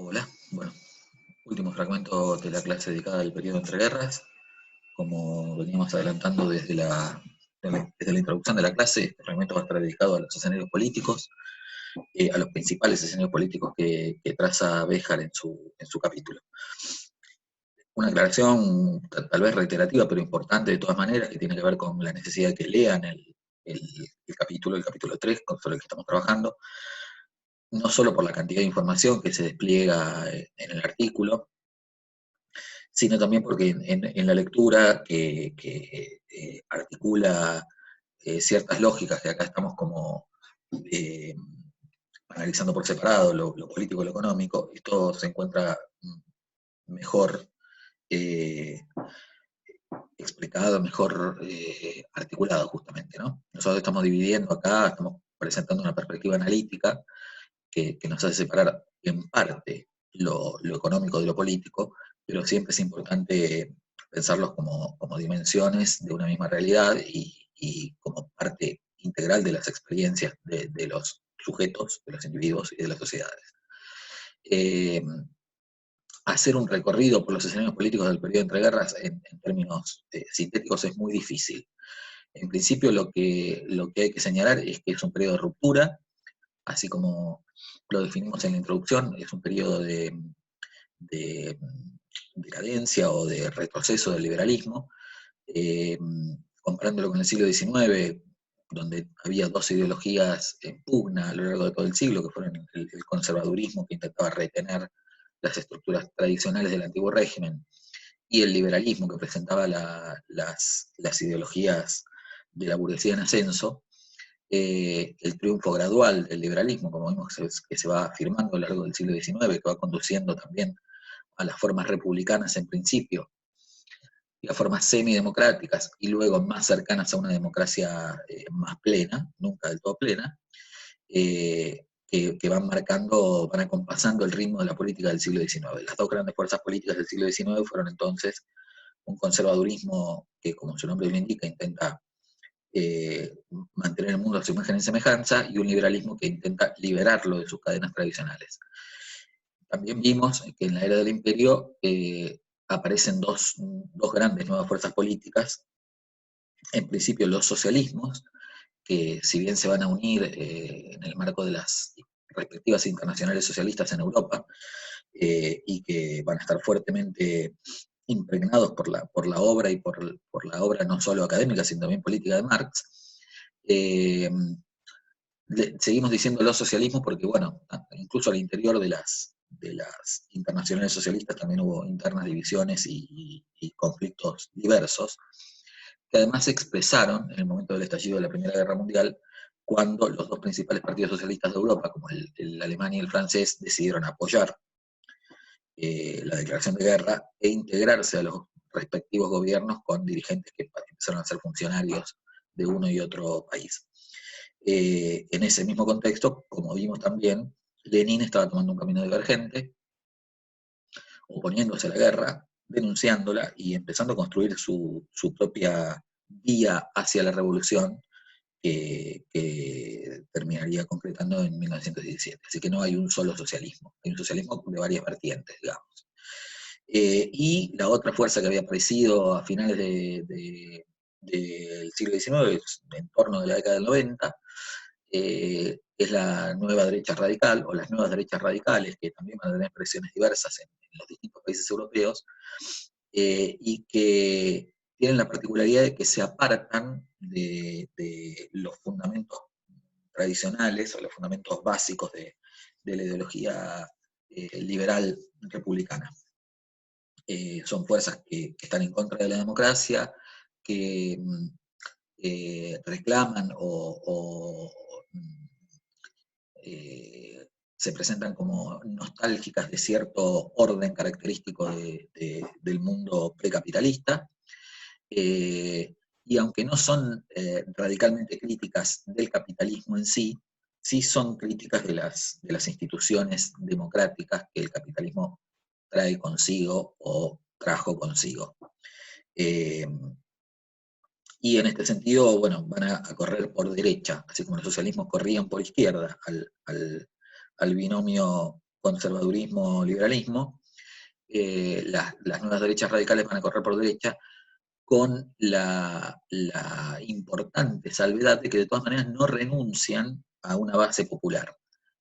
Hola, bueno, último fragmento de la clase dedicada al periodo entre guerras. Como veníamos adelantando desde la introducción de la clase, este fragmento va a estar dedicado a los escenarios políticos, a los principales escenarios políticos que traza Béjar en su capítulo. Una aclaración tal vez reiterativa, pero importante de todas maneras, que tiene que ver con la necesidad de que lean el, el capítulo 3, sobre el que estamos trabajando, no solo por la cantidad de información que se despliega en el artículo, sino también porque en la lectura que articula ciertas lógicas que acá estamos como eh, analizando por separado, lo político y lo económico, esto se encuentra mejor eh, explicado, mejor articulado justamente, ¿no? Nosotros estamos dividiendo acá, estamos presentando una perspectiva analítica que nos hace separar en parte lo económico de lo político, pero siempre es importante pensarlos como dimensiones de una misma realidad y como parte integral de las experiencias de los sujetos, de los individuos y de las sociedades. Eh, Hacer un recorrido por los escenarios políticos del periodo entre guerras en términos sintéticos es muy difícil. En principio lo que hay que señalar es que es un periodo de ruptura, así como lo definimos en la introducción, es un periodo de decadencia o de retroceso del liberalismo, eh, comparándolo con el siglo XIX, donde había dos ideologías en pugna a lo largo de todo el siglo, que fueron el conservadurismo, que intentaba retener las estructuras tradicionales del antiguo régimen, y el liberalismo, que presentaba las ideologías de la burguesía en ascenso. El triunfo gradual del liberalismo, como vimos que se va afirmando a lo largo del siglo XIX, que va conduciendo también a las formas republicanas en principio, y a formas semidemocráticas, y luego más cercanas a una democracia más plena, nunca del todo plena, que van marcando, van acompasando el ritmo de la política del siglo XIX. Las dos grandes fuerzas políticas del siglo XIX fueron entonces un conservadurismo que, como su nombre lo indica, intenta mantener el mundo a su imagen y semejanza, y un liberalismo que intenta liberarlo de sus cadenas tradicionales. También vimos que en la era del imperio aparecen dos grandes nuevas fuerzas políticas, en principio los socialismos, que si bien se van a unir en el marco de las respectivas internacionales socialistas en Europa, y que van a estar fuertemente impregnados por la obra y por la obra no solo académica, sino también política de Marx. Eh, Seguimos diciendo los socialismos porque, bueno, incluso al interior de las internacionales socialistas también hubo internas divisiones y conflictos diversos, que además se expresaron en el momento del estallido de la Primera Guerra Mundial, cuando los dos principales partidos socialistas de Europa, como el alemán y el francés, decidieron apoyar la declaración de guerra e integrarse a los respectivos gobiernos con dirigentes que empezaron a ser funcionarios de uno y otro país. En ese mismo contexto, como vimos también, Lenin estaba tomando un camino divergente, oponiéndose a la guerra, denunciándola y empezando a construir su propia vía hacia la revolución que terminaría concretando en 1917. Así que no hay un solo socialismo, hay un socialismo de varias vertientes, digamos. Y la otra fuerza que había aparecido a finales del siglo XIX, en torno de la década del 90, es la nueva derecha radical, o las nuevas derechas radicales, que también van a tener expresiones diversas en los distintos países europeos, y que tienen la particularidad de que se apartan de los fundamentos tradicionales o los fundamentos básicos de la ideología liberal republicana. Son fuerzas que están en contra de la democracia, que reclaman eh, se presentan como nostálgicas de cierto orden característico del mundo precapitalista, y aunque no son radicalmente críticas del capitalismo en sí, sí son críticas de las instituciones democráticas que el capitalismo trae consigo o trajo consigo. Eh, y en este sentido, bueno, van a correr por derecha, así como los socialismos corrían por izquierda al binomio conservadurismo, liberalismo, las nuevas derechas radicales van a correr por derecha, con la importante salvedad de que de todas maneras no renuncian a una base popular.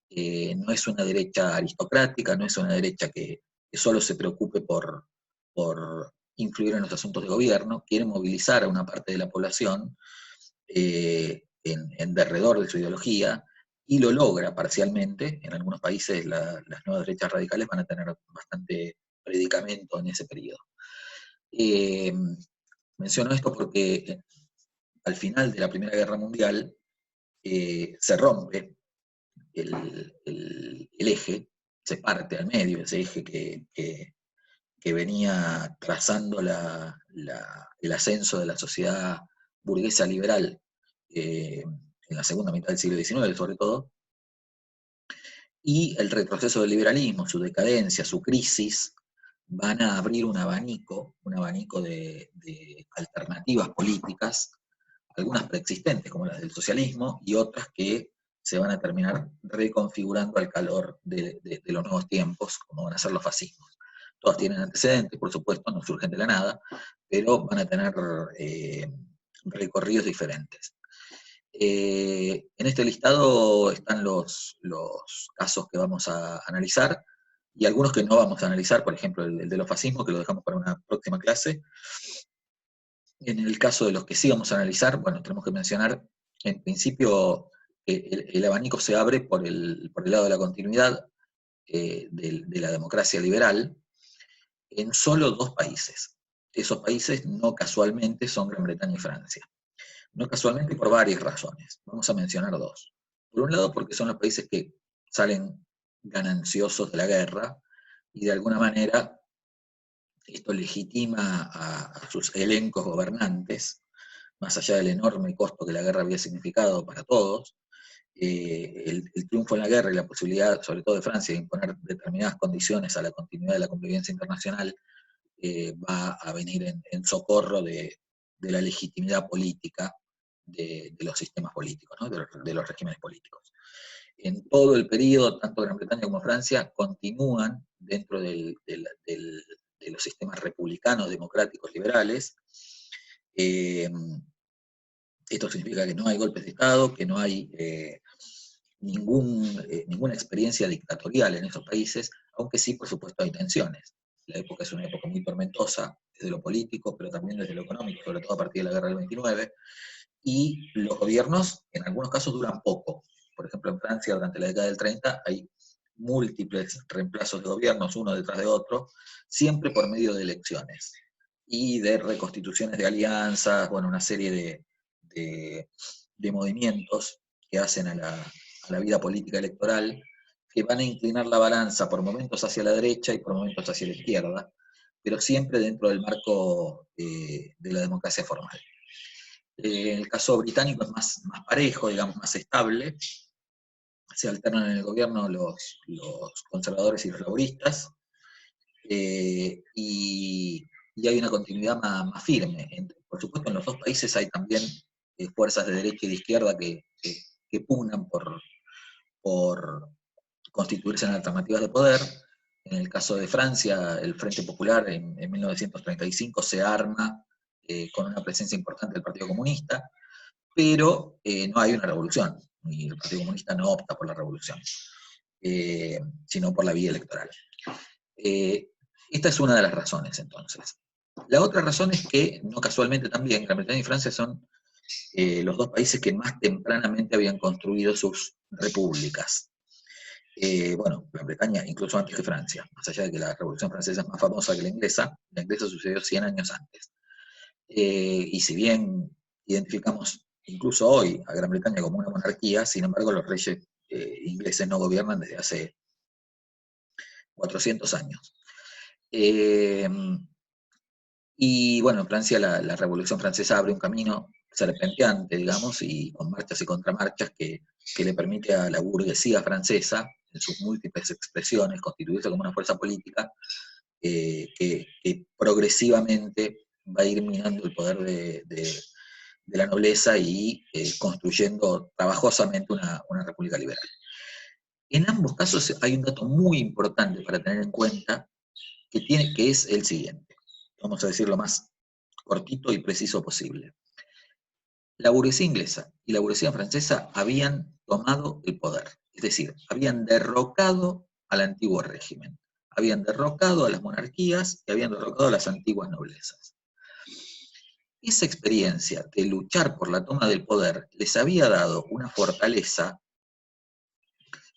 No es una derecha aristocrática, no es una derecha que solo se preocupe por influir en los asuntos de gobierno, quiere movilizar a una parte de la población en derredor de su ideología, y lo logra parcialmente. En algunos países las nuevas derechas radicales van a tener bastante predicamento en ese periodo. Menciono esto porque al final de la Primera Guerra Mundial se rompe el eje, se parte al medio, ese eje que venía trazando el ascenso de la sociedad burguesa liberal en la segunda mitad del siglo XIX, sobre todo, y el retroceso del liberalismo, su decadencia, su crisis, van a abrir un abanico de alternativas políticas, algunas preexistentes como las del socialismo y otras que se van a terminar reconfigurando al calor de los nuevos tiempos, como van a ser los fascismos. Todas tienen antecedentes, por supuesto, no surgen de la nada, pero van a tener recorridos diferentes. En este listado están los casos que vamos a analizar y algunos que no vamos a analizar, por ejemplo el de los fascismos, que lo dejamos para una próxima clase. En el caso de los que sí vamos a analizar, bueno, tenemos que mencionar, en principio, el abanico se abre por el lado de la continuidad de la democracia liberal en solo dos países. Esos países no casualmente son Gran Bretaña y Francia. No casualmente por varias razones. Vamos a mencionar dos. Por un lado, porque son los países que salen gananciosos de la guerra y de alguna manera esto legitima a sus elencos gobernantes, más allá del enorme costo que la guerra había significado para todos. El triunfo en la guerra y la posibilidad, sobre todo de Francia, de imponer determinadas condiciones a la continuidad de la convivencia internacional va a venir en socorro de la legitimidad política de los sistemas políticos, ¿no? de los regímenes políticos. En todo el periodo, tanto Gran Bretaña como Francia continúan dentro de los sistemas republicanos, democráticos, liberales. Esto significa que no hay golpes de Estado, que no hay ninguna experiencia dictatorial en esos países, aunque sí, por supuesto, hay tensiones. La época es una época muy tormentosa desde lo político, pero también desde lo económico, sobre todo a partir de la guerra del 29, y los gobiernos en algunos casos duran poco. Por ejemplo, en Francia durante la década del 30 hay múltiples reemplazos de gobiernos, uno detrás de otro, siempre por medio de elecciones y de reconstituciones de alianzas, bueno, una serie de movimientos que hacen a la vida política electoral, que van a inclinar la balanza por momentos hacia la derecha y por momentos hacia la izquierda, pero siempre dentro del marco de la democracia formal. En el caso británico es más parejo, digamos, más estable. Se alternan en el gobierno los conservadores y los laboristas, y hay una continuidad más firme. Por supuesto, en los dos países hay también fuerzas de derecha y de izquierda que pugnan por constituirse en alternativas de poder. En el caso de Francia, el Frente Popular en 1935 se arma con una presencia importante del Partido Comunista, pero no hay una revolución, y el Partido Comunista no opta por la revolución, sino por la vía electoral. Esta es una de las razones, entonces. La otra razón es que, no casualmente también, Gran Bretaña y Francia son los dos países que más tempranamente habían construido sus repúblicas. Bueno, Gran Bretaña incluso antes que Francia, más allá de que la Revolución Francesa es más famosa que la inglesa sucedió 100 años antes. Y si bien identificamos incluso hoy a Gran Bretaña como una monarquía, sin embargo los reyes ingleses no gobiernan desde hace 400 años. Y bueno, en Francia la Revolución Francesa abre un camino serpenteante, digamos, y con marchas y contramarchas que le permite a la burguesía francesa, en sus múltiples expresiones, constituirse como una fuerza política que progresivamente va a ir minando el poder de la nobleza y construyendo trabajosamente una república liberal. En ambos casos hay un dato muy importante para tener en cuenta, que es el siguiente. Vamos a decir lo más cortito y preciso posible. La burguesía inglesa y la burguesía francesa habían tomado el poder, es decir, habían derrocado al antiguo régimen, habían derrocado a las monarquías y habían derrocado a las antiguas noblezas. Esa experiencia de luchar por la toma del poder les había dado una fortaleza,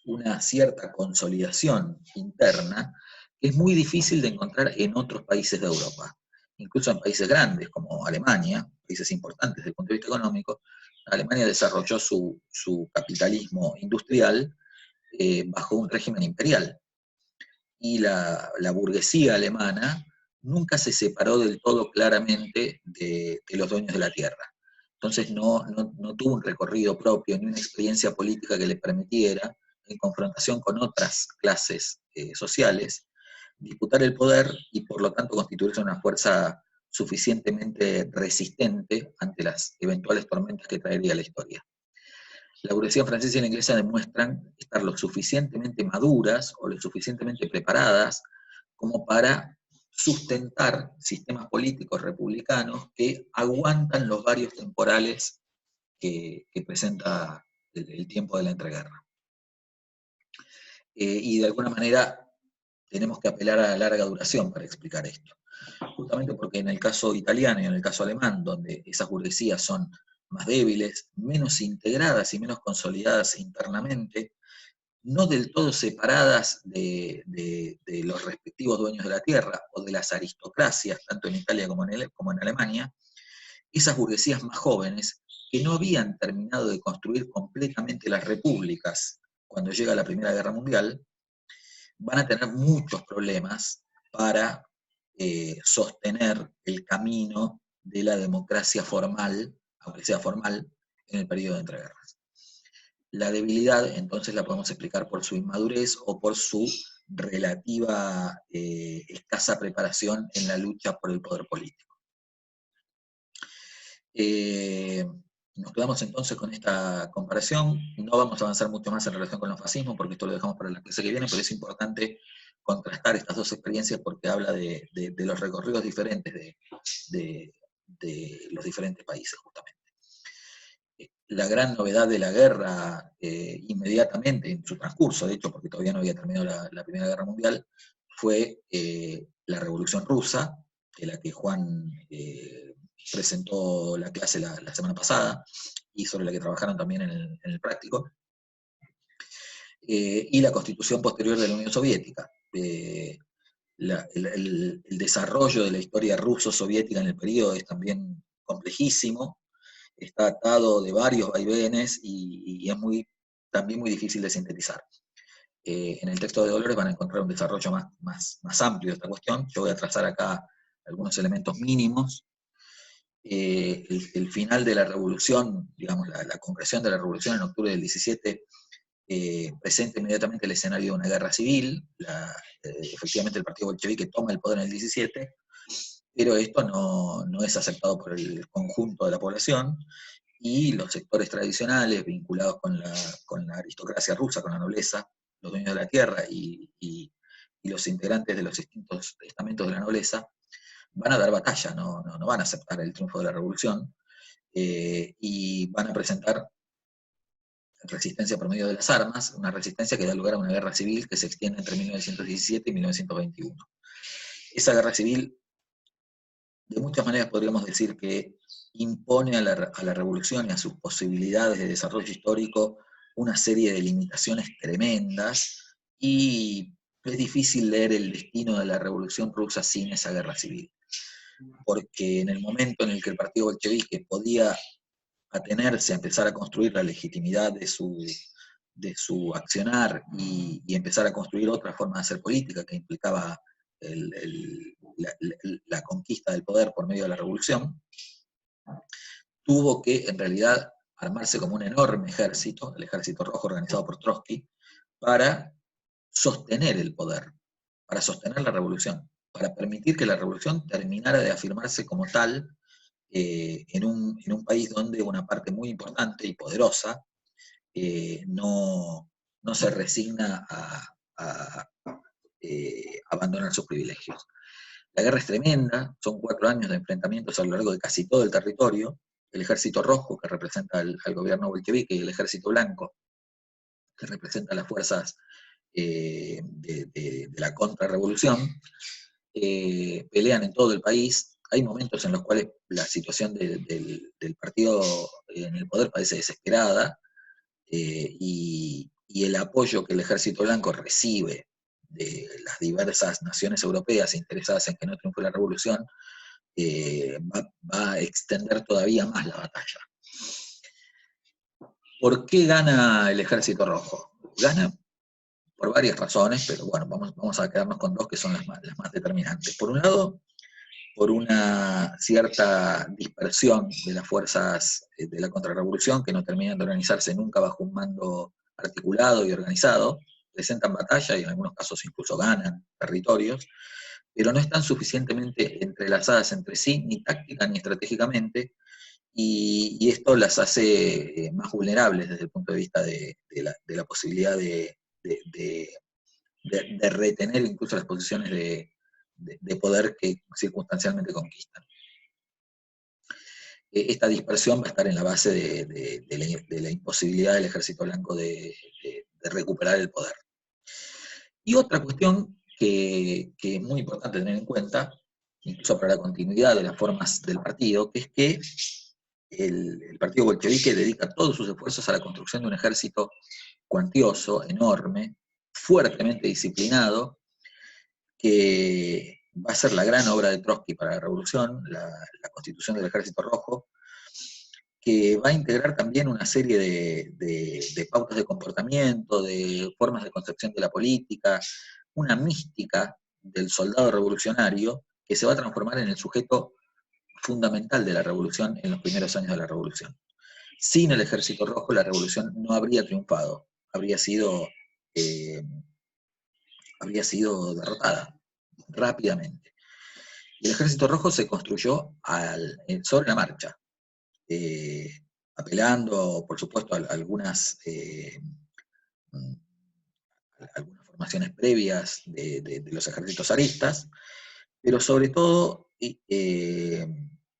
una cierta consolidación interna, que es muy difícil de encontrar en otros países de Europa. Incluso en países grandes como Alemania, países importantes desde el punto de vista económico, Alemania desarrolló su capitalismo industrial bajo un régimen imperial. Y la burguesía alemana nunca se separó del todo claramente de los dueños de la tierra. Entonces no tuvo un recorrido propio ni una experiencia política que le permitiera, en confrontación con otras clases sociales, disputar el poder y por lo tanto constituirse una fuerza suficientemente resistente ante las eventuales tormentas que traería la historia. La burguesía francesa y la inglesa demuestran estar lo suficientemente maduras o lo suficientemente preparadas como para sustentar sistemas políticos republicanos que aguantan los varios temporales que presenta el tiempo de la entreguerra. Y de alguna manera tenemos que apelar a la larga duración para explicar esto. Justamente porque en el caso italiano y en el caso alemán, donde esas burguesías son más débiles, menos integradas y menos consolidadas internamente, no del todo separadas de los respectivos dueños de la tierra o de las aristocracias, tanto en Italia como en Alemania, esas burguesías más jóvenes, que no habían terminado de construir completamente las repúblicas cuando llega la Primera Guerra Mundial, van a tener muchos problemas para sostener el camino de la democracia formal, aunque sea formal, en el periodo de entreguerras. La debilidad, entonces, la podemos explicar por su inmadurez o por su relativa escasa preparación en la lucha por el poder político. Nos quedamos entonces con esta comparación. No vamos a avanzar mucho más en relación con los fascismos, porque esto lo dejamos para la clase que viene, pero es importante contrastar estas dos experiencias porque habla de los recorridos diferentes de los diferentes países, justamente. La gran novedad de la guerra, inmediatamente en su transcurso, de hecho, porque todavía no había terminado la Primera Guerra Mundial, fue la Revolución Rusa, de la que Juan presentó la clase la semana pasada, y sobre la que trabajaron también en el práctico, y la constitución posterior de la Unión Soviética. El desarrollo de la historia ruso-soviética en el periodo es también complejísimo, está atado de varios vaivenes y es también muy difícil de sintetizar. En el texto de Dolores van a encontrar un desarrollo más amplio de esta cuestión. Yo voy a trazar acá algunos elementos mínimos. El final de la revolución, digamos, la concreción de la revolución en octubre del 17, presenta inmediatamente el escenario de una guerra civil. Efectivamente el partido bolchevique toma el poder en el 17, pero esto no es aceptado por el conjunto de la población, y los sectores tradicionales vinculados con la aristocracia rusa, con la nobleza, los dueños de la tierra y los integrantes de los distintos estamentos de la nobleza, van a dar batalla, no van a aceptar el triunfo de la revolución, y van a presentar resistencia por medio de las armas, una resistencia que da lugar a una guerra civil que se extiende entre 1917 y 1921. Esa guerra civil, de muchas maneras podríamos decir que impone a la revolución y a sus posibilidades de desarrollo histórico una serie de limitaciones tremendas, y es difícil leer el destino de la revolución rusa sin esa guerra civil, porque en el momento en el que el partido bolchevique podía atenerse a empezar a construir la legitimidad de su accionar y empezar a construir otra forma de hacer política que implicaba la conquista del poder por medio de la revolución, tuvo que en realidad armarse como un enorme ejército, el Ejército Rojo organizado por Trotsky, para sostener el poder, para sostener la revolución, para permitir que la revolución terminara de afirmarse como tal en un país donde una parte muy importante y poderosa no no se resigna a abandonar sus privilegios. La guerra es tremenda, son 4 años de enfrentamientos a lo largo de casi todo el territorio. El ejército rojo, que representa al gobierno bolchevique, y el ejército blanco, que representa las fuerzas de la contrarrevolución, pelean en todo el país. Hay momentos en los cuales la situación del partido en el poder parece desesperada, y el apoyo que el ejército blanco recibe de las diversas naciones europeas interesadas en que no triunfe la revolución, va a extender todavía más la batalla. ¿Por qué gana el ejército rojo? Gana por varias razones, pero bueno, vamos a quedarnos con 2 que son las más determinantes. Por un lado, por una cierta dispersión de las fuerzas de la contrarrevolución, que no terminan de organizarse nunca bajo un mando articulado y organizado, presentan batalla y en algunos casos incluso ganan territorios, pero no están suficientemente entrelazadas entre sí, ni táctica ni estratégicamente, y esto las hace más vulnerables desde el punto de vista de la posibilidad de retener incluso las posiciones de poder que circunstancialmente conquistan. Esta dispersión va a estar en la base de la imposibilidad del ejército blanco de recuperar el poder. Y otra cuestión que es muy importante tener en cuenta, incluso para la continuidad de las formas del partido, que es que el partido bolchevique dedica todos sus esfuerzos a la construcción de un ejército cuantioso, enorme, fuertemente disciplinado, que va a ser la gran obra de Trotsky para la revolución, la constitución del Ejército Rojo, que va a integrar también una serie de pautas de comportamiento, de formas de concepción de la política, una mística del soldado revolucionario que se va a transformar en el sujeto fundamental de la revolución en los primeros años de la revolución. Sin el Ejército Rojo la revolución no habría triunfado, habría sido derrotada rápidamente. Y el Ejército Rojo se construyó sobre la marcha, apelando, por supuesto, a algunas formaciones previas de los ejércitos zaristas, pero sobre todo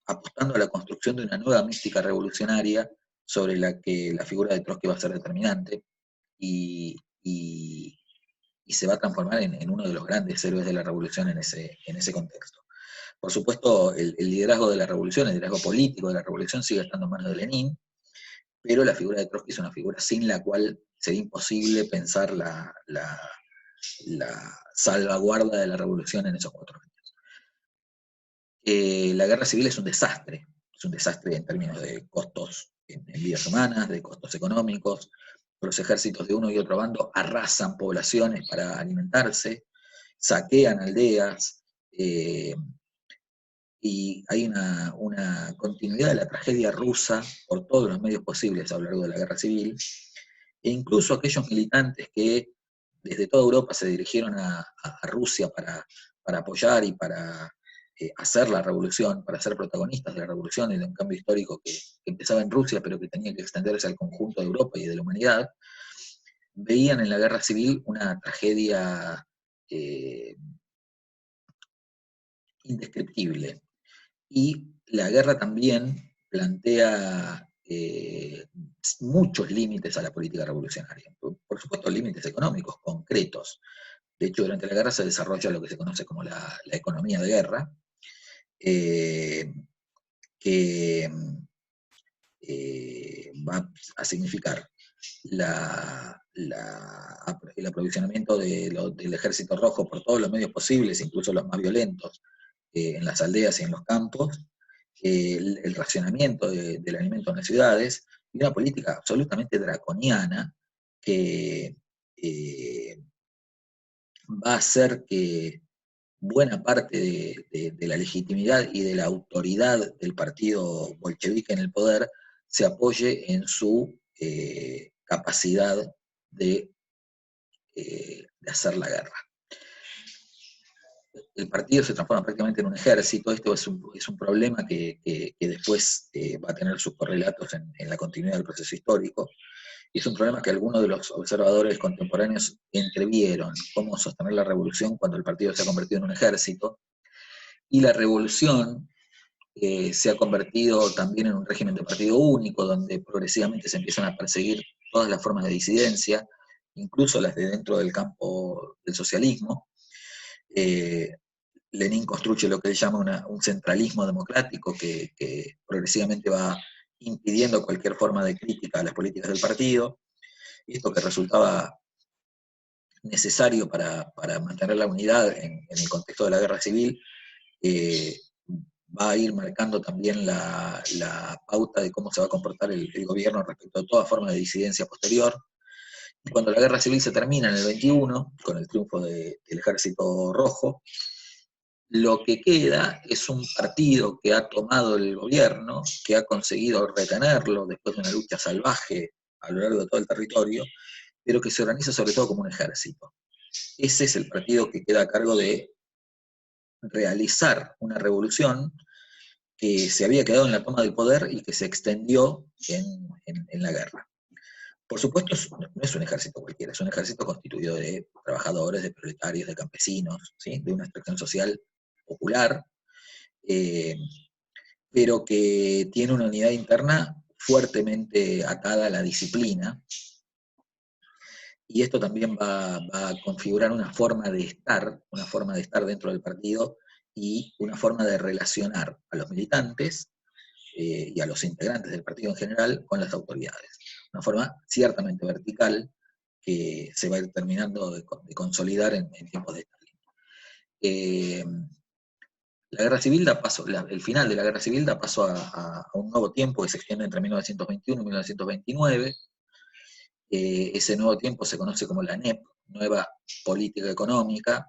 apostando a la construcción de una nueva mística revolucionaria sobre la que la figura de Trotsky va a ser determinante y se va a transformar en uno de los grandes héroes de la revolución en ese contexto. Por supuesto, el liderazgo de la revolución, el liderazgo político de la revolución sigue estando en manos de Lenin, pero la figura de Trotsky es una figura sin la cual sería imposible pensar la salvaguarda de la revolución en esos 4 años. La guerra civil es un desastre en términos de costos en vidas humanas, de costos económicos. Los ejércitos de uno y otro bando arrasan poblaciones para alimentarse, saquean aldeas, y hay una continuidad de la tragedia rusa por todos los medios posibles a lo largo de la guerra civil, e incluso aquellos militantes que desde toda Europa se dirigieron a Rusia para apoyar y para hacer la revolución, para ser protagonistas de la revolución y de un cambio histórico que empezaba en Rusia, pero que tenía que extenderse al conjunto de Europa y de la humanidad, veían en la guerra civil una tragedia indescriptible. Y la guerra también plantea muchos límites a la política revolucionaria. Por supuesto, límites económicos concretos. De hecho, durante la guerra se desarrolla lo que se conoce como la economía de guerra, que va a significar el aprovisionamiento del Ejército Rojo por todos los medios posibles, incluso los más violentos, en las aldeas y en los campos, el racionamiento del alimento en las ciudades, y una política absolutamente draconiana que va a hacer que buena parte de la legitimidad y de la autoridad del partido bolchevique en el poder se apoye en su capacidad de hacer la guerra. el partido se transforma prácticamente en un ejército. Esto es un problema que después va a tener sus correlatos en la continuidad del proceso histórico. Y es un problema que algunos de los observadores contemporáneos entrevieron, cómo sostener la revolución cuando el partido se ha convertido en un ejército. Y la revolución se ha convertido también en un régimen de partido único, donde progresivamente se empiezan a perseguir todas las formas de disidencia, incluso las de dentro del campo del socialismo. Lenin construye lo que él llama un centralismo democrático que progresivamente va impidiendo cualquier forma de crítica a las políticas del partido. Esto que resultaba necesario para mantener la unidad en el contexto de la guerra civil, va a ir marcando también la pauta de cómo se va a comportar el gobierno respecto a toda forma de disidencia posterior. Y cuando la guerra civil se termina en el 21, con el triunfo del Ejército Rojo, lo que queda es un partido que ha tomado el gobierno, que ha conseguido retenerlo después de una lucha salvaje a lo largo de todo el territorio, pero que se organiza sobre todo como un ejército. Ese es el partido que queda a cargo de realizar una revolución que se había quedado en la toma del poder y que se extendió en la guerra. Por supuesto, no es un ejército cualquiera, es un ejército constituido de trabajadores, de proletarios, de campesinos, ¿sí? De una extracción social popular, pero que tiene una unidad interna fuertemente atada a la disciplina, y esto también va a configurar una forma de estar dentro del partido y una forma de relacionar a los militantes y a los integrantes del partido en general con las autoridades. Una forma ciertamente vertical que se va a ir terminando de consolidar en tiempos de Stalin. La guerra civil da paso, el final de la guerra civil da paso a un nuevo tiempo que se extiende entre 1921 y 1929. Ese nuevo tiempo se conoce como la NEP, Nueva Política Económica,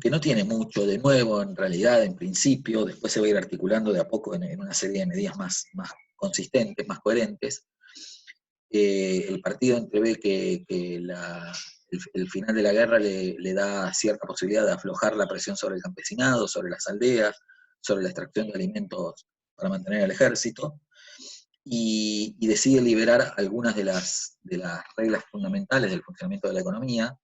que no tiene mucho de nuevo en realidad, en principio. Después se va a ir articulando de a poco en una serie de medidas más consistentes, más coherentes. El partido entrevé que el final de la guerra le da cierta posibilidad de aflojar la presión sobre el campesinado, sobre las aldeas, sobre la extracción de alimentos para mantener al ejército, y decide liberar algunas de las reglas fundamentales del funcionamiento de la economía,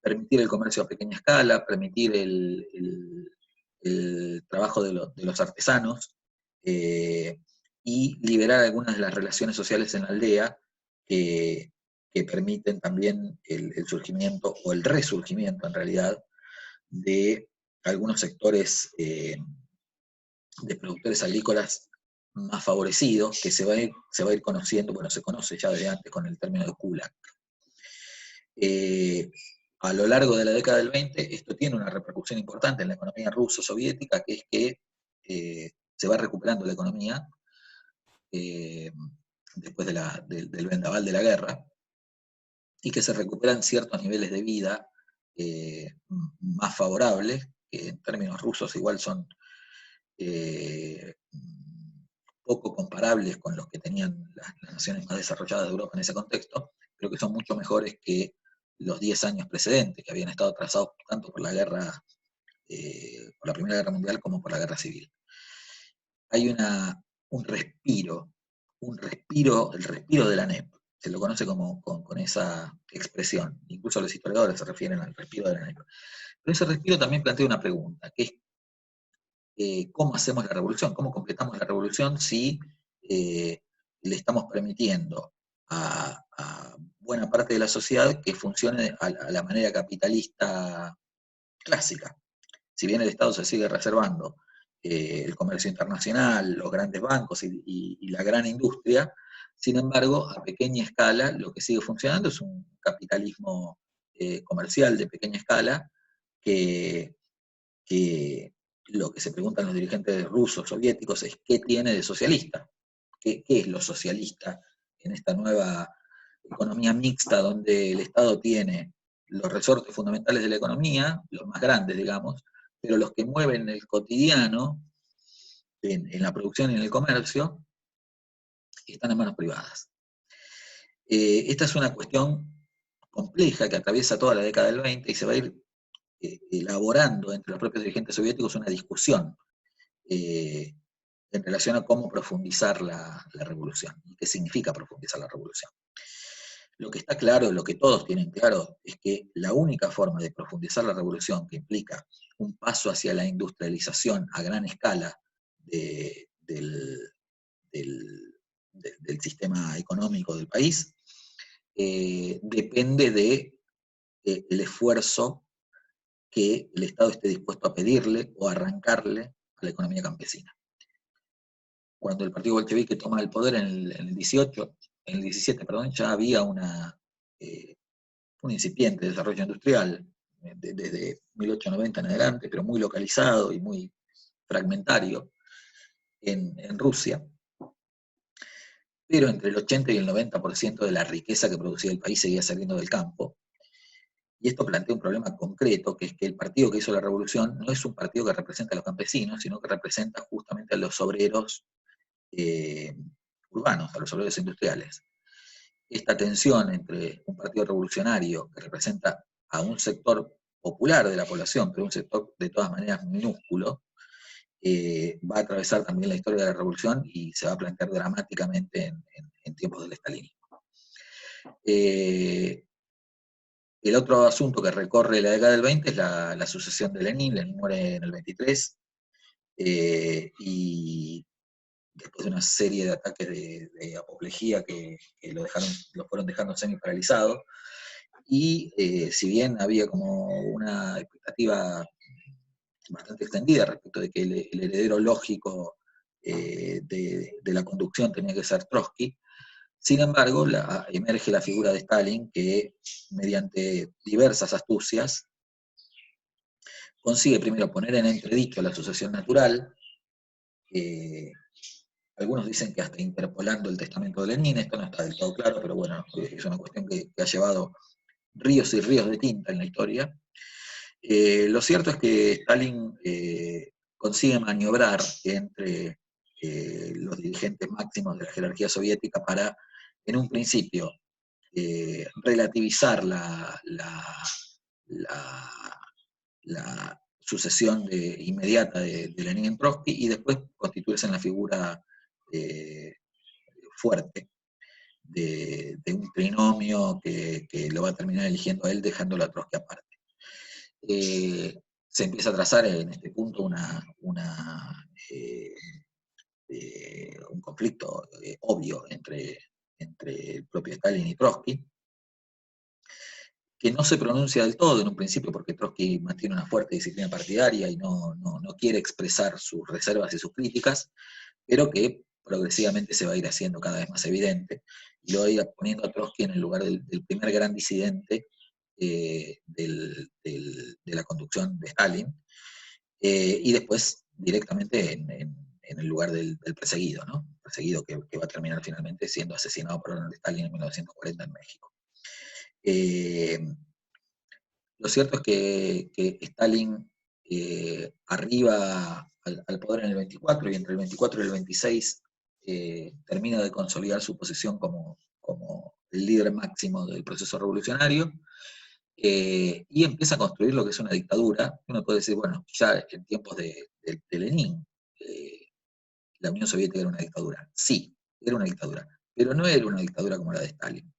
permitir el comercio a pequeña escala, permitir el trabajo de los artesanos, y liberar algunas de las relaciones sociales en la aldea que permiten también el surgimiento, o el resurgimiento en realidad, de algunos sectores de productores agrícolas más favorecidos, que se va a ir conociendo, bueno, se conoce ya desde antes con el término de kulak. A lo largo de la década del 20, esto tiene una repercusión importante en la economía ruso-soviética, que es que se va recuperando la economía después del vendaval de la guerra, y que se recuperan ciertos niveles de vida más favorables, que en términos rusos igual son poco comparables con los que tenían las naciones más desarrolladas de Europa en ese contexto, pero que son mucho mejores que los 10 años precedentes, que habían estado atrasados tanto por la guerra, por la Primera Guerra Mundial, como por la Guerra Civil. Hay un respiro, el respiro de la NEP, se lo conoce con esa expresión, incluso los historiadores se refieren al respiro de la NEP. Pero ese respiro también plantea una pregunta, que es ¿cómo hacemos la revolución? ¿Cómo completamos la revolución si le estamos permitiendo a buena parte de la sociedad que funcione a la manera capitalista clásica? Si bien el Estado se sigue reservando el comercio internacional, los grandes bancos y la gran industria, sin embargo, a pequeña escala, lo que sigue funcionando es un capitalismo comercial de pequeña escala, que lo que se preguntan los dirigentes rusos, soviéticos, es ¿qué tiene de socialista? ¿Qué es lo socialista en esta nueva economía mixta donde el Estado tiene los resortes fundamentales de la economía, los más grandes, digamos, pero los que mueven el cotidiano en la producción y en el comercio están en manos privadas? Esta es una cuestión compleja que atraviesa toda la década del 20 y se va a ir elaborando entre los propios dirigentes soviéticos una discusión en relación a cómo profundizar la revolución y qué significa profundizar la revolución. Lo que está claro, lo que todos tienen claro, es que la única forma de profundizar la revolución, que implica un paso hacia la industrialización a gran escala del sistema económico del país, depende del esfuerzo que el Estado esté dispuesto a pedirle o arrancarle a la economía campesina. Cuando el partido bolchevique toma el poder en el 17, ya había un incipiente desarrollo industrial desde 1890 en adelante, pero muy localizado y muy fragmentario en Rusia. Pero entre el 80 y el 90% de la riqueza que producía el país seguía saliendo del campo. Y esto plantea un problema concreto, que es que el partido que hizo la revolución no es un partido que representa a los campesinos, sino que representa justamente a los obreros urbanos, a los obreros industriales. Esta tensión entre un partido revolucionario que representa a un sector popular de la población, pero un sector de todas maneras minúsculo, va a atravesar también la historia de la revolución y se va a plantear dramáticamente en tiempos del estalinismo. El otro asunto que recorre la década del 20 es la sucesión de Lenin. Lenin muere en el 23, y después de una serie de ataques de apoplejía que lo fueron dejando semi-paralizado, y si bien había como una expectativa bastante extendida respecto de que el heredero lógico de la conducción tenía que ser Trotsky, sin embargo, emerge la figura de Stalin, que mediante diversas astucias consigue primero poner en entredicho la sucesión natural. Algunos dicen que hasta interpolando el testamento de Lenin. Esto no está del todo claro, pero bueno, es una cuestión que ha llevado ríos y ríos de tinta en la historia. Lo cierto es que Stalin consigue maniobrar entre los dirigentes máximos de la jerarquía soviética para, en un principio, relativizar la sucesión inmediata de Lenin en Trotsky, y después constituirse en la figura fuerte de un trinomio que lo va a terminar eligiendo a él, dejándolo a Trotsky aparte. Se empieza a trazar en este punto un conflicto obvio entre el propio Stalin y Trotsky, que no se pronuncia del todo en un principio, porque Trotsky mantiene una fuerte disciplina partidaria y no quiere expresar sus reservas y sus críticas, pero que progresivamente se va a ir haciendo cada vez más evidente, y lo va a ir poniendo a Trotsky en el lugar del primer gran disidente de la conducción de Stalin, y después directamente en el lugar del perseguido, ¿no? Perseguido que va a terminar finalmente siendo asesinado por orden de Stalin en 1940 en México. Lo cierto es que Stalin arriba al poder en el 24, y entre el 24 y el 26 termina de consolidar su posición como el líder máximo del proceso revolucionario, y empieza a construir lo que es una dictadura. Uno puede decir, bueno, ya en tiempos de Lenin, la Unión Soviética era una dictadura. Sí, era una dictadura, pero no era una dictadura como la de Stalin.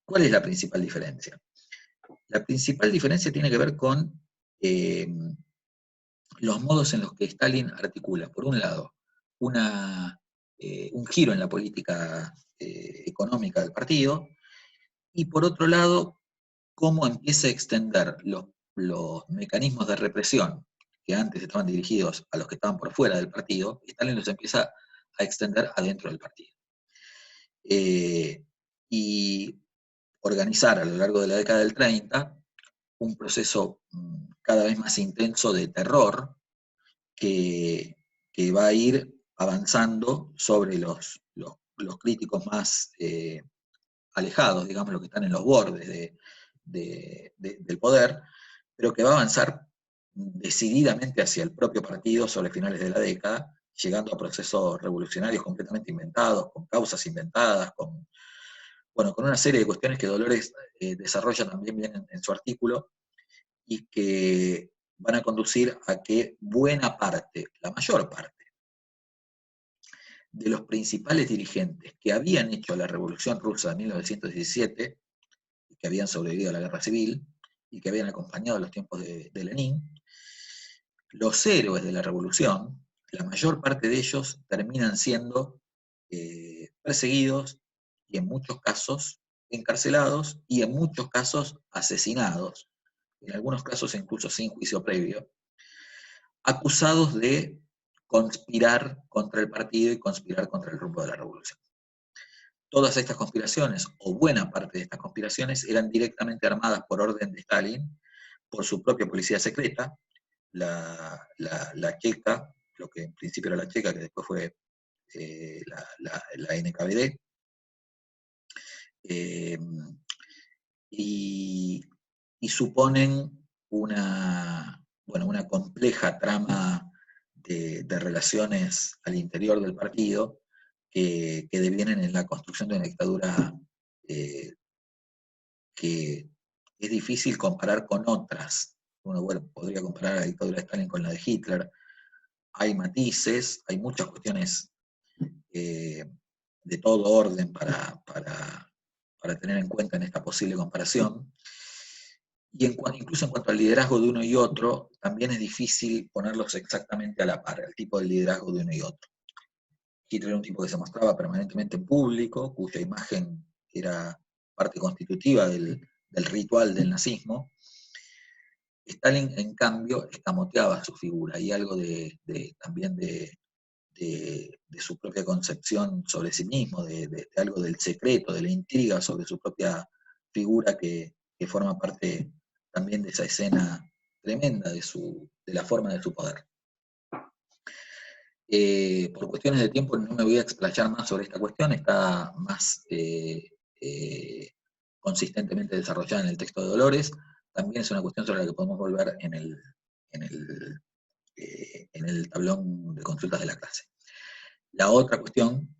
¿Cuál es la principal diferencia? La principal diferencia tiene que ver con los modos en los que Stalin articula, por un lado, un giro en la política económica del partido, y por otro lado, cómo empieza a extender los mecanismos de represión que antes estaban dirigidos a los que estaban por fuera del partido. Stalin los empieza a extender adentro del partido. Y organizar a lo largo de la década del 30 un proceso cada vez más intenso de terror que va a ir avanzando sobre los críticos más alejados, digamos, los que están en los bordes del poder, pero que va a avanzar decididamente hacia el propio partido sobre finales de la década, llegando a procesos revolucionarios completamente inventados, con causas inventadas, con bueno, con una serie de cuestiones que Dolores desarrolla también bien en su artículo, y que van a conducir a que buena parte, la mayor parte, de los principales dirigentes que habían hecho la Revolución Rusa de 1917, y que habían sobrevivido a la Guerra Civil, y que habían acompañado los tiempos de Lenin, los héroes de la Revolución, la mayor parte de ellos terminan siendo perseguidos y en muchos casos encarcelados y en muchos casos asesinados, en algunos casos incluso sin juicio previo, acusados de conspirar contra el partido y conspirar contra el rumbo de la revolución. Todas estas conspiraciones, o buena parte de estas conspiraciones, eran directamente armadas por orden de Stalin, por su propia policía secreta, la Checa, lo que en principio era la Checa, que después fue la NKVD, y suponen una compleja trama de relaciones al interior del partido que devienen en la construcción de una dictadura que es difícil comparar con otras. Uno podría comparar a la dictadura de Stalin con la de Hitler. Hay matices, hay muchas cuestiones de todo orden para tener en cuenta en esta posible comparación. Y incluso en cuanto al liderazgo de uno y otro, también es difícil ponerlos exactamente a la par, el tipo de liderazgo de uno y otro. Hitler era un tipo que se mostraba permanentemente en público, cuya imagen era parte constitutiva del ritual del nazismo. Stalin, en cambio, escamoteaba su figura, y algo también de su propia concepción sobre sí mismo, de algo del secreto, de la intriga sobre su propia figura que forma parte también de esa escena tremenda de la forma de su poder. Por cuestiones de tiempo no me voy a explayar más sobre esta cuestión, está más consistentemente desarrollada en el texto de Dolores. También es una cuestión sobre la que podemos volver en el tablón de consultas de la clase. La otra cuestión,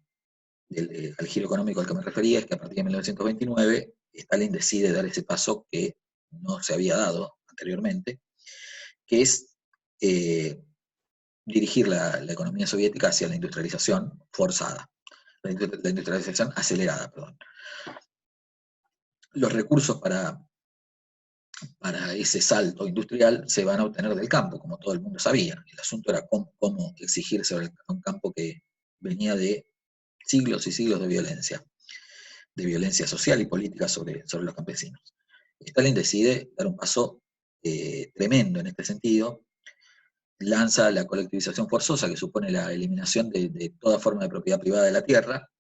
al giro económico al que me refería, es que a partir de 1929 Stalin decide dar ese paso que no se había dado anteriormente, que es dirigir la economía soviética hacia la industrialización forzada, la industrialización acelerada, perdón. Los recursos para ese salto industrial se van a obtener del campo, como todo el mundo sabía. El asunto era cómo exigirse a un campo que venía de siglos y siglos de violencia social y política sobre los campesinos. Stalin decide dar un paso tremendo en este sentido, lanza la colectivización forzosa, que supone la eliminación de toda forma de propiedad privada de la tierra,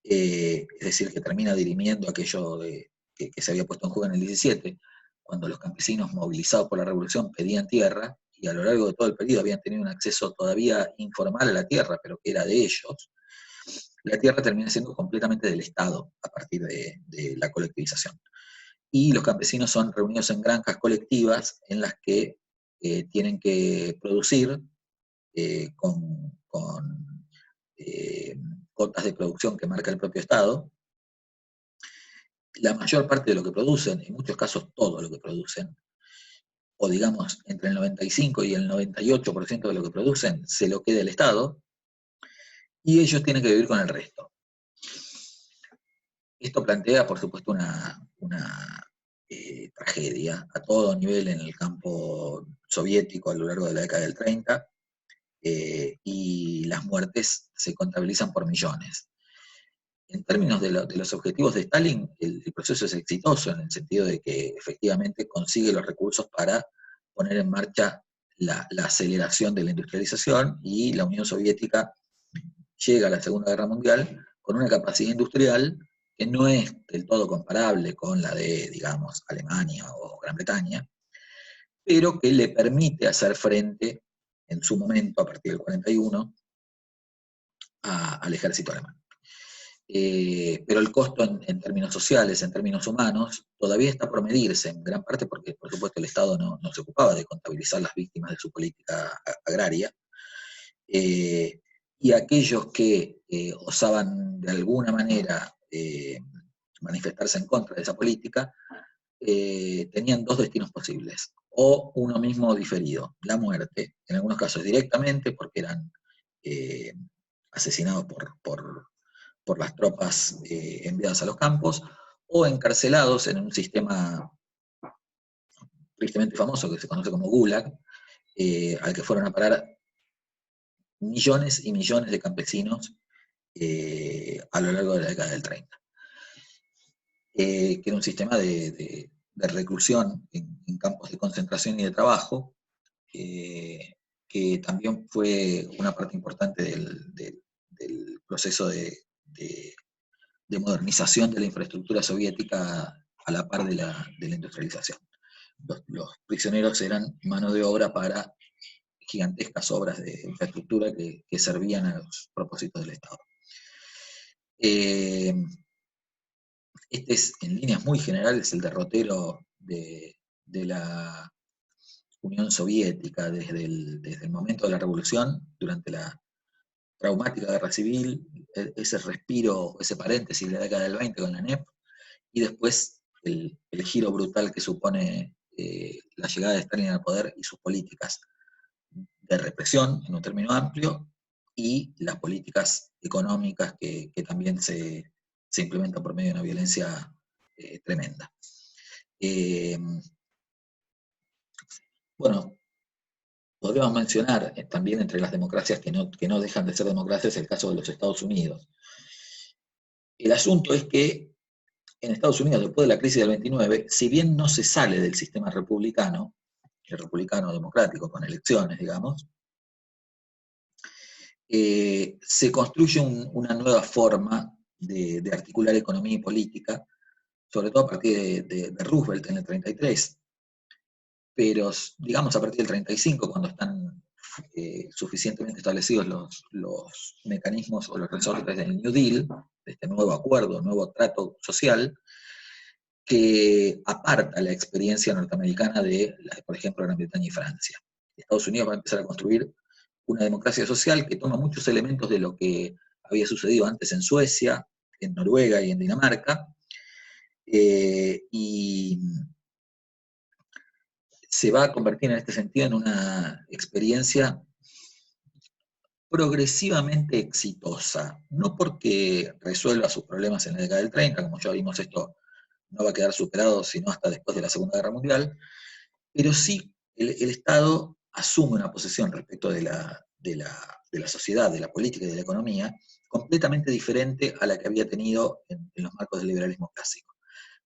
es decir, que termina dirimiendo aquello que se había puesto en juego en el 17, cuando los campesinos movilizados por la revolución pedían tierra, y a lo largo de todo el periodo habían tenido un acceso todavía informal a la tierra, pero que era de ellos. La tierra termina siendo completamente del Estado a partir de la colectivización. Y los campesinos son reunidos en granjas colectivas en las que tienen que producir con cotas de producción que marca el propio Estado. La mayor parte de lo que producen, en muchos casos todo lo que producen, o digamos entre el 95 y el 98% de lo que producen, se lo queda el Estado, y ellos tienen que vivir con el resto. Esto plantea, por supuesto, una tragedia a todo nivel en el campo soviético a lo largo de la década del 30, y las muertes se contabilizan por millones. En términos de los objetivos de Stalin, el proceso es exitoso en el sentido de que efectivamente consigue los recursos para poner en marcha la aceleración de la industrialización, y la Unión Soviética llega a la Segunda Guerra Mundial con una capacidad industrial que no es del todo comparable con la de, digamos, Alemania o Gran Bretaña, pero que le permite hacer frente en su momento, a partir del 41, al ejército alemán. Pero el costo en términos sociales, en términos humanos, todavía está por medirse, en gran parte porque, por supuesto, el Estado no se ocupaba de contabilizar las víctimas de su política agraria, y aquellos que osaban de alguna manera manifestarse en contra de esa política, tenían dos destinos posibles, o uno mismo diferido, la muerte, en algunos casos directamente, porque eran asesinados por las tropas enviadas a los campos, o encarcelados en un sistema tristemente famoso que se conoce como Gulag, al que fueron a parar millones y millones de campesinos a lo largo de la década del 30. Que era un sistema de reclusión en campos de concentración y de trabajo, que también fue una parte importante del proceso de modernización de la infraestructura soviética a la par de la industrialización. Los prisioneros eran mano de obra para gigantescas obras de infraestructura que servían a los propósitos del Estado. Este es, en líneas muy generales, el derrotero de la Unión Soviética desde el momento de la revolución, durante la traumática guerra civil, ese respiro, ese paréntesis de la década del 20 con la NEP, y después el giro brutal que supone la llegada de Stalin al poder y sus políticas de represión, en un término amplio, y las políticas económicas que también se implementan por medio de una violencia tremenda. Bueno, podríamos mencionar también entre las democracias que no dejan de ser democracias el caso de los Estados Unidos. El asunto es que en Estados Unidos, después de la crisis del 29, si bien no se sale del sistema republicano, el republicano democrático con elecciones, digamos, se construye una nueva forma de articular economía y política, sobre todo a partir de Roosevelt en el 33, pero digamos a partir del 35, cuando están suficientemente establecidos los mecanismos o los resortes del New Deal, de este nuevo acuerdo, nuevo trato social, que aparta la experiencia norteamericana de, por ejemplo, Gran Bretaña y Francia. Estados Unidos va a empezar a construir una democracia social que toma muchos elementos de lo que había sucedido antes en Suecia, en Noruega y en Dinamarca, y se va a convertir en este sentido en una experiencia progresivamente exitosa, no porque resuelva sus problemas en la década del 30, como ya vimos, esto no va a quedar superado sino hasta después de la Segunda Guerra Mundial, pero sí el Estado asume una posición respecto de la sociedad, de la política y de la economía, completamente diferente a la que había tenido en los marcos del liberalismo clásico.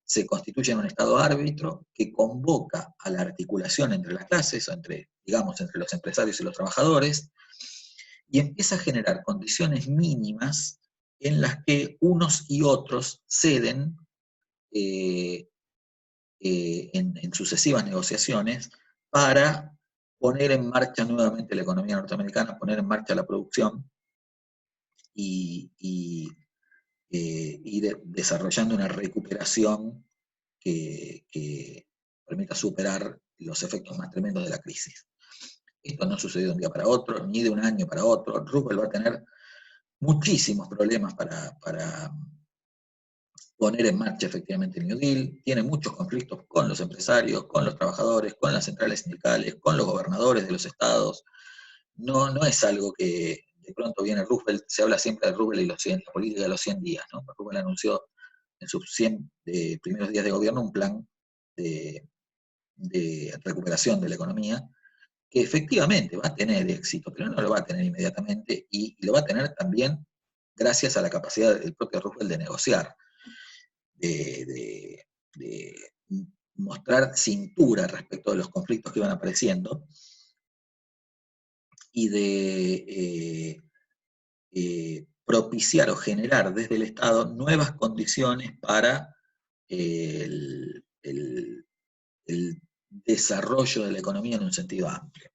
Se constituye en un Estado árbitro que convoca a la articulación entre las clases, o entre los empresarios y los trabajadores, y empieza a generar condiciones mínimas en las que unos y otros ceden en sucesivas negociaciones para poner en marcha nuevamente la economía norteamericana, poner en marcha la producción y desarrollando una recuperación que permita superar los efectos más tremendos de la crisis. Esto no sucedió de un día para otro, ni de un año para otro. Roosevelt va a tener muchísimos problemas para poner en marcha efectivamente el New Deal, tiene muchos conflictos con los empresarios, con los trabajadores, con las centrales sindicales, con los gobernadores de los estados. No es algo que de pronto viene Roosevelt, se habla siempre de Roosevelt y la política de los 100 días, ¿no? Roosevelt anunció en sus 100 primeros días de gobierno un plan de recuperación de la economía, que efectivamente va a tener éxito, pero no lo va a tener inmediatamente, y lo va a tener también gracias a la capacidad del propio Roosevelt de negociar, de mostrar cintura respecto de los conflictos que iban apareciendo, y de propiciar o generar desde el Estado nuevas condiciones para el desarrollo de la economía en un sentido amplio.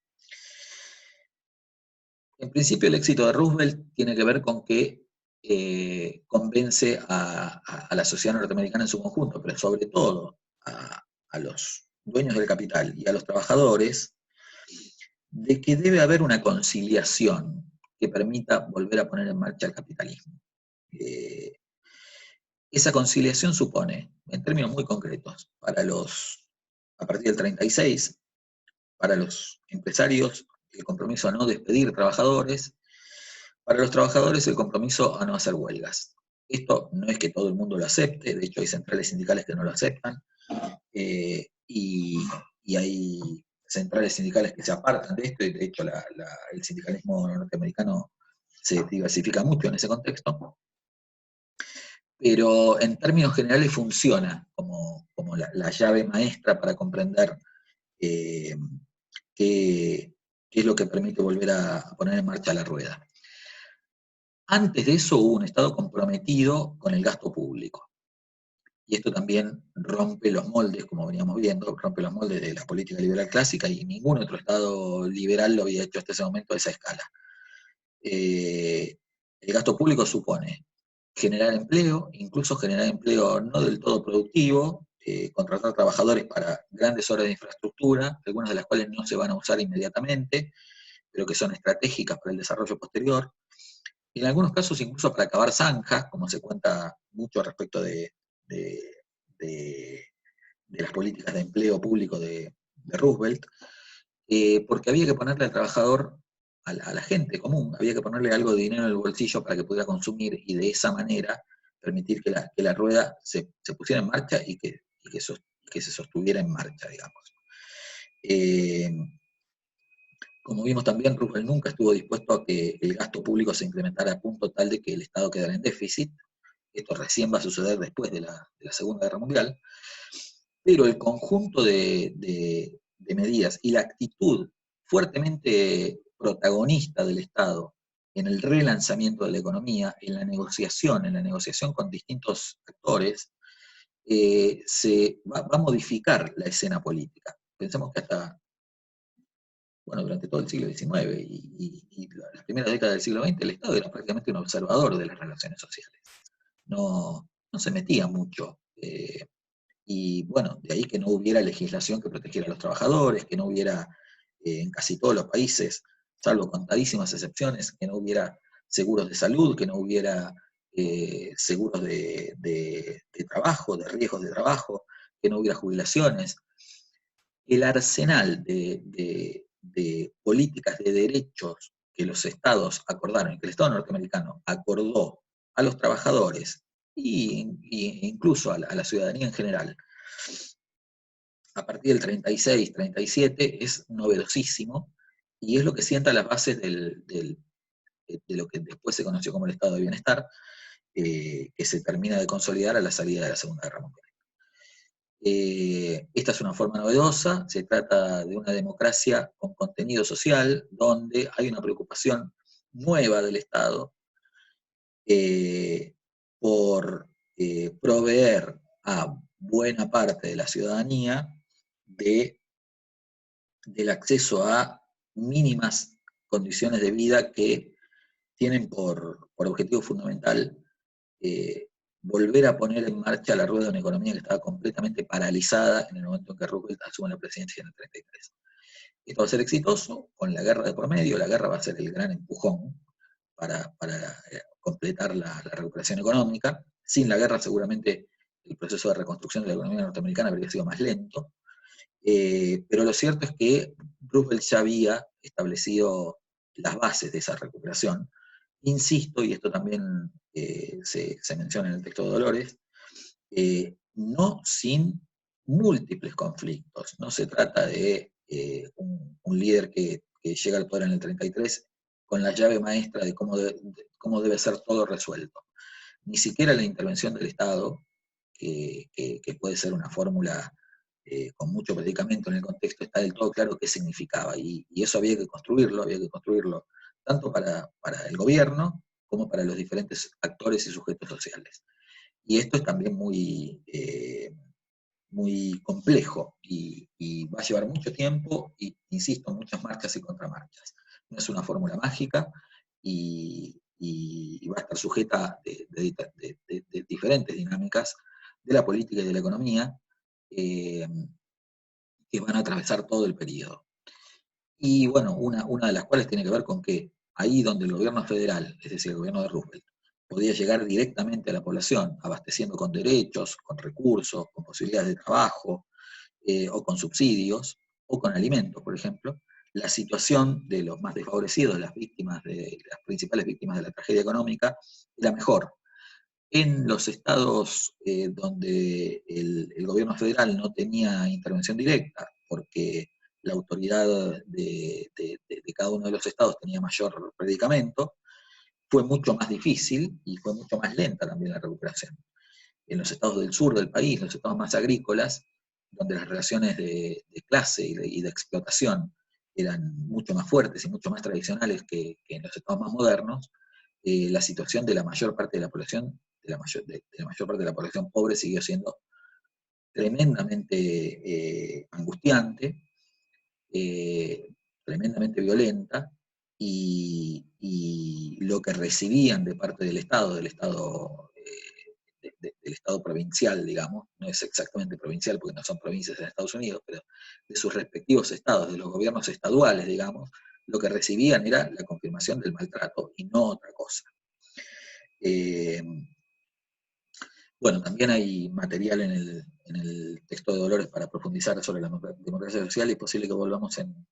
En principio, el éxito de Roosevelt tiene que ver con que convence a la sociedad norteamericana en su conjunto, pero sobre todo a los dueños del capital y a los trabajadores, de que debe haber una conciliación que permita volver a poner en marcha el capitalismo. Esa conciliación supone, en términos muy concretos, a partir del 36, para los empresarios, el compromiso a no despedir trabajadores, para los trabajadores el compromiso a no hacer huelgas. Esto no es que todo el mundo lo acepte, de hecho hay centrales sindicales que no lo aceptan, y hay centrales sindicales que se apartan de esto, y de hecho el sindicalismo norteamericano se diversifica mucho en ese contexto, pero en términos generales funciona como la llave maestra para comprender eh, qué, qué es lo que permite volver a poner en marcha la rueda. Antes de eso hubo un Estado comprometido con el gasto público. Y esto también rompe los moldes, como veníamos viendo, rompe los moldes de la política liberal clásica, y ningún otro Estado liberal lo había hecho hasta ese momento a esa escala. El gasto público supone generar empleo, incluso generar empleo no del todo productivo, contratar trabajadores para grandes obras de infraestructura, algunas de las cuales no se van a usar inmediatamente, pero que son estratégicas para el desarrollo posterior. En algunos casos incluso para acabar zanjas, como se cuenta mucho respecto de, de, de las políticas de empleo público de Roosevelt, porque había que ponerle al trabajador, a la gente común, había que ponerle algo de dinero en el bolsillo para que pudiera consumir, y de esa manera permitir que la rueda se pusiera en marcha que se sostuviera en marcha, digamos. Eh, Como vimos también, Roosevelt nunca estuvo dispuesto a que el gasto público se incrementara a punto tal de que el Estado quedara en déficit. Esto recién va a suceder después de la Segunda Guerra Mundial. Pero el conjunto de medidas y la actitud fuertemente protagonista del Estado en el relanzamiento de la economía, en la negociación con distintos actores, se va a modificar la escena política. Pensemos que hasta, bueno, durante todo el siglo XIX y las primeras décadas del siglo XX, el Estado era prácticamente un observador de las relaciones sociales. No se metía mucho. Y bueno, de ahí que no hubiera legislación que protegiera a los trabajadores, que no hubiera en casi todos los países, salvo contadísimas excepciones, que no hubiera seguros de salud, que no hubiera seguros de trabajo, de riesgos de trabajo, que no hubiera jubilaciones. El arsenal de políticas de derechos que los estados acordaron, que el Estado norteamericano acordó a los trabajadores e incluso a la ciudadanía en general, a partir del 36, 37, es novedosísimo, y es lo que sienta las bases de lo que después se conoció como el Estado de Bienestar, que se termina de consolidar a la salida de la Segunda Guerra Mundial. Esta es una forma novedosa, se trata de una democracia con contenido social, donde hay una preocupación nueva del Estado por proveer a buena parte de la ciudadanía del acceso a mínimas condiciones de vida que tienen por objetivo fundamental volver a poner en marcha la rueda de una economía que estaba completamente paralizada en el momento en que Roosevelt asume la presidencia en el 33. Esto va a ser exitoso con la guerra de por medio, la guerra va a ser el gran empujón para completar la recuperación económica. Sin la guerra seguramente el proceso de reconstrucción de la economía norteamericana habría sido más lento, pero lo cierto es que Roosevelt ya había establecido las bases de esa recuperación. Insisto, y esto también se menciona en el texto de Dolores, no sin múltiples conflictos. No se trata de un líder que llega al poder en el 33 con la llave maestra de cómo debe ser todo resuelto. Ni siquiera la intervención del Estado, que puede ser una fórmula con mucho predicamento en el contexto, está del todo claro qué significaba. Y eso había que construirlo tanto para el gobierno como para los diferentes actores y sujetos sociales. Y esto es también muy complejo y va a llevar mucho tiempo y, insisto, muchas marchas y contramarchas. No es una fórmula mágica y va a estar sujeta de diferentes dinámicas de la política y de la economía que van a atravesar todo el periodo. Y bueno, una de las cuales tiene que ver con que ahí donde el gobierno federal, es decir, el gobierno de Roosevelt, podía llegar directamente a la población, abasteciendo con derechos, con recursos, con posibilidades de trabajo, o con subsidios, o con alimentos, por ejemplo, la situación de los más desfavorecidos, las principales víctimas de la tragedia económica, era mejor. En los estados donde el gobierno federal no tenía intervención directa, porque la autoridad de cada uno de los estados tenía mayor predicamento, fue mucho más difícil y fue mucho más lenta también la recuperación. En los estados del sur del país, los estados más agrícolas, donde las relaciones de clase y de explotación eran mucho más fuertes y mucho más tradicionales que en los estados más modernos, la situación de la mayor parte de la población, de la mayor parte de la población pobre siguió siendo tremendamente angustiante, eh, tremendamente violenta, y lo que recibían de parte del Estado del Estado provincial, digamos, no es exactamente provincial porque no son provincias en Estados Unidos, pero de sus respectivos estados, de los gobiernos estaduales, digamos, lo que recibían era la confirmación del maltrato y no otra cosa. Eh, bueno, también hay material en el texto de Dolores para profundizar sobre la democracia social, y es posible que volvamos en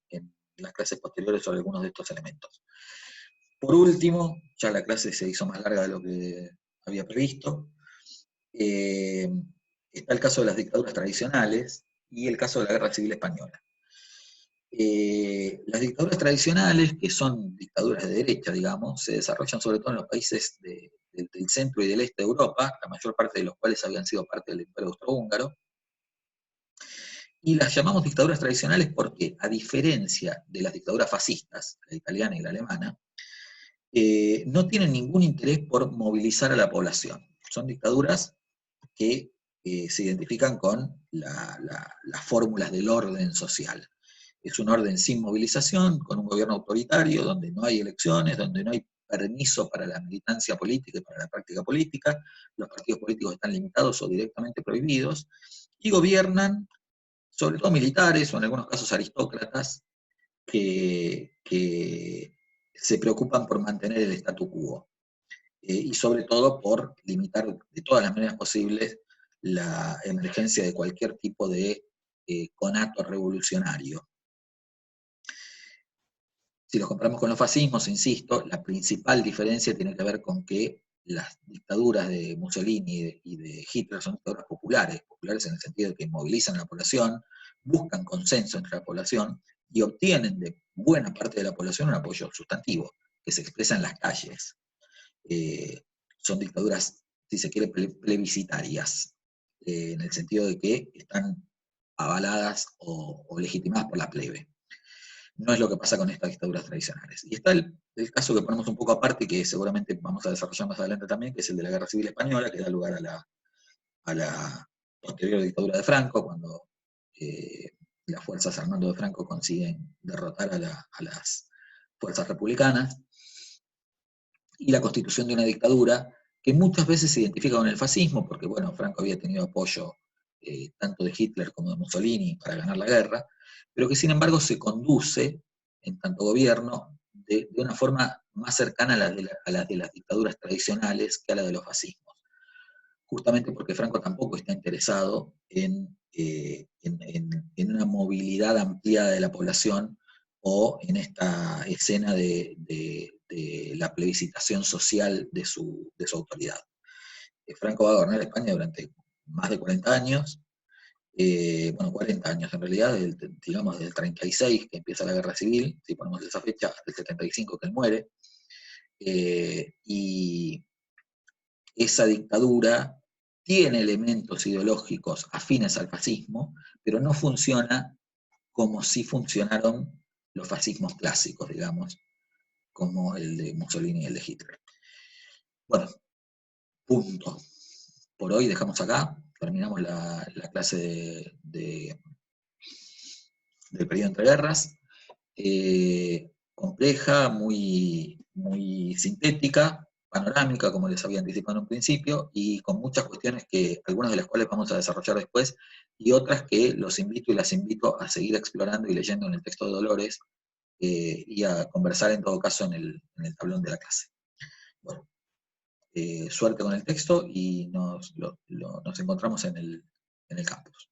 las clases posteriores sobre algunos de estos elementos. Por último, ya la clase se hizo más larga de lo que había previsto, está el caso de las dictaduras tradicionales y el caso de la Guerra Civil Española. Las dictaduras tradicionales, que son dictaduras de derecha, digamos, se desarrollan sobre todo en los países del centro y del este de Europa, la mayor parte de los cuales habían sido parte del Imperio Austrohúngaro, y las llamamos dictaduras tradicionales porque, a diferencia de las dictaduras fascistas, la italiana y la alemana, no tienen ningún interés por movilizar a la población. Son dictaduras que se identifican con las fórmulas del orden social. Es un orden sin movilización, con un gobierno autoritario, donde no hay elecciones, donde no hay permiso para la militancia política y para la práctica política, los partidos políticos están limitados o directamente prohibidos, y gobiernan sobre todo militares o en algunos casos aristócratas que se preocupan por mantener el statu quo. Y sobre todo por limitar de todas las maneras posibles la emergencia de cualquier tipo de conato revolucionario. Si los comparamos con los fascismos, insisto, la principal diferencia tiene que ver con que las dictaduras de Mussolini y de Hitler son dictaduras populares, populares en el sentido de que movilizan a la población, buscan consenso entre la población y obtienen de buena parte de la población un apoyo sustantivo, que se expresa en las calles. Son dictaduras, si se quiere, plebiscitarias, en el sentido de que están avaladas o legitimadas por la plebe. No es lo que pasa con estas dictaduras tradicionales. Y está el caso que ponemos un poco aparte, que seguramente vamos a desarrollar más adelante también, que es el de la Guerra Civil Española, que da lugar a la posterior dictadura de Franco, cuando las fuerzas al mando de Franco consiguen derrotar a las fuerzas republicanas, y la constitución de una dictadura que muchas veces se identifica con el fascismo, porque bueno, Franco había tenido apoyo tanto de Hitler como de Mussolini para ganar la guerra, pero que sin embargo se conduce, en tanto gobierno, de una forma más cercana a la de las dictaduras tradicionales que a la de los fascismos. Justamente porque Franco tampoco está interesado en una movilidad ampliada de la población o en esta escena de la plebiscitación social de su autoridad. Franco va a gobernar España durante más de 40 años, bueno, 40 años en realidad, digamos desde el 36 que empieza la guerra civil, si ponemos esa fecha, hasta el 75 que él muere, y esa dictadura tiene elementos ideológicos afines al fascismo, pero no funciona como si funcionaron los fascismos clásicos, digamos, como el de Mussolini y el de Hitler. Bueno, punto. Por hoy dejamos acá, terminamos la clase del periodo entre guerras, compleja, muy sintética, panorámica, como les había anticipado en un principio, y con muchas cuestiones que, algunas de las cuales vamos a desarrollar después, y otras que los invito y las invito a seguir explorando y leyendo en el texto de Dolores, y a conversar en todo caso en el tablón de la clase. Bueno, suerte con el texto y nos encontramos en el campus.